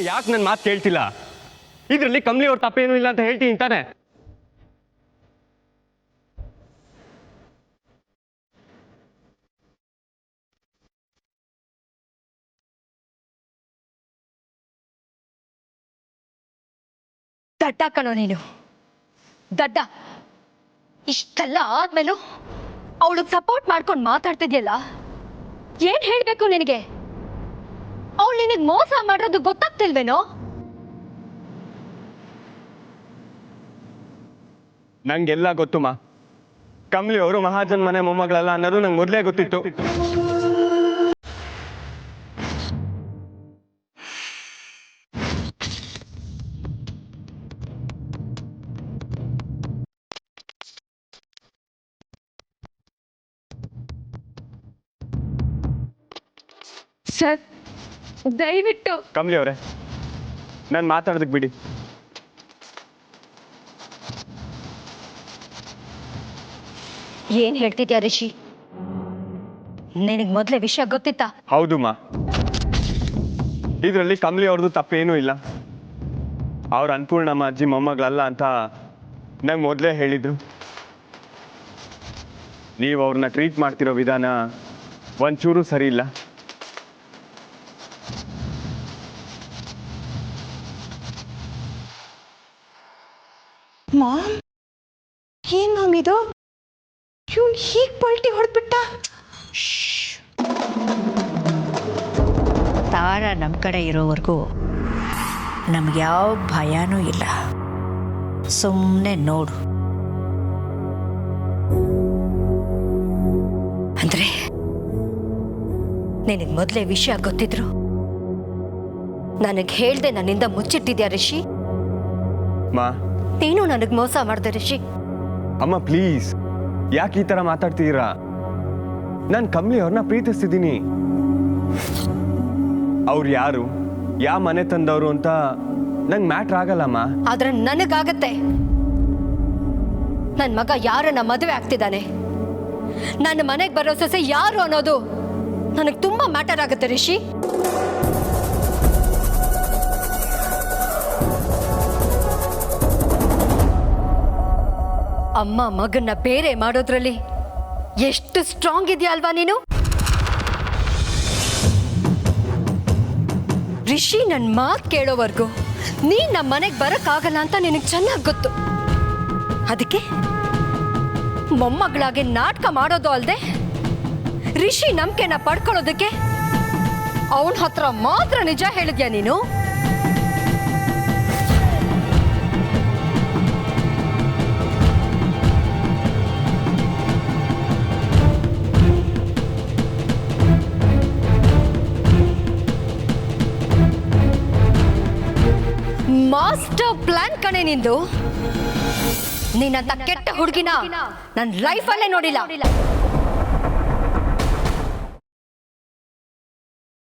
ಯಾಕೆ ನನ್ನ ಮಾತು ಕೇಳ್ತಿಲ್ಲ? ಇದರಲ್ಲಿ ಕಮಲಿ ಅವ್ರ ತಪ್ಪೇನೂ ಇಲ್ಲ ಅಂತ ಹೇಳ್ತೀನಿ ತಾನೆ. ದಡ್ಡ ಕಣೋ ನೀನು, ದಡ್ಡ. ಇಷ್ಟೆಲ್ಲ ಆದ್ಮೇಲೂ ಅವಳಿಗೆ ಸಪೋರ್ಟ್ ಮಾಡ್ಕೊಂಡು ಮಾತಾಡ್ತಿದ್ಯಲ್ಲ, ಏನ್ ಹೇಳ್ಬೇಕು ನಿನಗೆ? ಅವಳು ನಿನಗೆ ಮೋಸ ಮಾಡೋದು ಗೊತ್ತಾಗ್ತಿಲ್ವೇನೋ? ನಂಗೆಲ್ಲ ಗೊತ್ತು ಮಾ. ಕಮಲಿ ಅವರು ಮಹಾಜನ್ ಮನೆ ಮೊಮ್ಮಗಳಲ್ಲ ಅನ್ನೋದು ನಂಗೆ ಮೊದಲೇ ಗೊತ್ತಿತ್ತು. ಸರ್, ದಯವಿಟ್ಟು. ಕಮಲಿ ಅವರೇ, ನಾನು ಮಾತಾಡೋದಕ್ಕೆ ಬಿಡಿ. ಏನ್ ಹೇಳ್ತಿದ್ಯಾ ರಿಷಿ? ನಿನಗೆ ಮೊದಲೇ ವಿಷಯ ಗೊತ್ತಿತ್ತಾ? ಹೌದು ಮಾ, ಇದರಲ್ಲಿ ಕಮಲಿ ಅವ್ರದ್ದು ತಪ್ಪೇನೂ ಇಲ್ಲ. ಅವ್ರ ಅನ್ನಪೂರ್ಣಮ್ಮ ಅಜ್ಜಿ ಮೊಮ್ಮಗಳಲ್ಲ ಅಂತ ನಂಗೆ ಮೊದಲೇ ಹೇಳಿದ್ರು. ನೀವು ಅವ್ರನ್ನ ಟ್ರೀಟ್ ಮಾಡ್ತಿರೋ ವಿಧಾನ ಒಂಚೂರು ಸರಿ ಇಲ್ಲ. ಮಾಮ್, ಏನ್ ಮಾಮ್ ಇದು? ಇವ್ನು ಹೀಗೆ ಪಲ್ಟಿ ಹೊಡೆದ್ಬಿಟ್ಟ. ತಾರ ನಮ್ಮ ಕಡೆ ಇರೋವರೆಗೂ ನಮ್ಗೆ ಯಾವ ಭಯನೂ ಇಲ್ಲ. ಸುಮ್ಮನೆ ನೋಡು. ಅಂದ್ರೆ ನಿನಗೆ ಮೊದಲೇ ವಿಷಯ ಗೊತ್ತಿದ್ರು ನನಗೆ ಹೇಳ್ದೆ ನನ್ನಿಂದ ಮುಚ್ಚಿಟ್ಟಿದ್ಯಾ ರಿಷಿ? ಮಾ, ನೀನು ನನಗೆ ಮೋಸ ಮಾಡ್ದೆ ರಿಷಿ. ಅಮ್ಮ ಪ್ಲೀಸ್, ಯಾಕೆ ಈ ಥರ ಮಾತಾಡ್ತಿದ್ದೀರಾ? ನಾನು ಕಮಲಿ ಅವ್ರನ್ನ ಪ್ರೀತಿಸ್ತಿದ್ದೀನಿ. ಅವ್ರು ಯಾರು, ಯಾವ ಮನೆ ತಂದವರು ಅಂತ ನಂಗೆ ಮ್ಯಾಟ್ರ್ ಆಗಲ್ಲಮ್ಮ. ಆದ್ರೆ ನನಗಾಗತ್ತೆ. ನನ್ನ ಮಗ ಯಾರನ್ನ ಮದುವೆ ಆಗ್ತಿದ್ದಾನೆ, ನನ್ನ ಮನೆಗೆ ಬರೋ ಸೊಸೆ ಯಾರು ಅನ್ನೋದು ನನಗೆ ತುಂಬಾ ಮ್ಯಾಟರ್ ಆಗುತ್ತೆ ರಿಷಿ. ಅಮ್ಮ ಮಗನ್ನ ಬೇರೆ ಮಾಡೋದ್ರಲ್ಲಿ ಎಷ್ಟು ಸ್ಟ್ರಾಂಗ್ ಇದೆಯಾ ಅಲ್ವಾ ನೀನು? ರಿಷಿ, ನನ್ನ ಮಾತು ಕೇಳೋವರೆಗೂ ನೀನ್ ನಮ್ಮ ಮನೆಗೆ ಬರಕ್ಕಾಗಲ್ಲ ಅಂತ ನಿನಗೆ ಚೆನ್ನಾಗಿ ಗೊತ್ತು. ಅದಕ್ಕೆ ಮೊಮ್ಮಗಳಾಗಿ ನಾಟಕ ಮಾಡೋದು ಅಲ್ಲದೆ ರಿಷಿ ನಂಬಿಕೆನ ಪಡ್ಕೊಳ್ಳೋದಕ್ಕೆ ಅವನ ಹತ್ರ ಮಾತ್ರ ನಿಜ ಹೇಳಿದ್ಯಾ ನೀನು? ಮಾಸ್ಟರ್ ಪ್ಲಾನ್ ಕಣೆ ನಿಂದು. ನೀನಂತ ಕೆಟ್ಟ ಹುಡುಗಿನ ನನ್ನ ಲೈಫಲ್ಲೇ ನೋಡಿಲ್ಲ.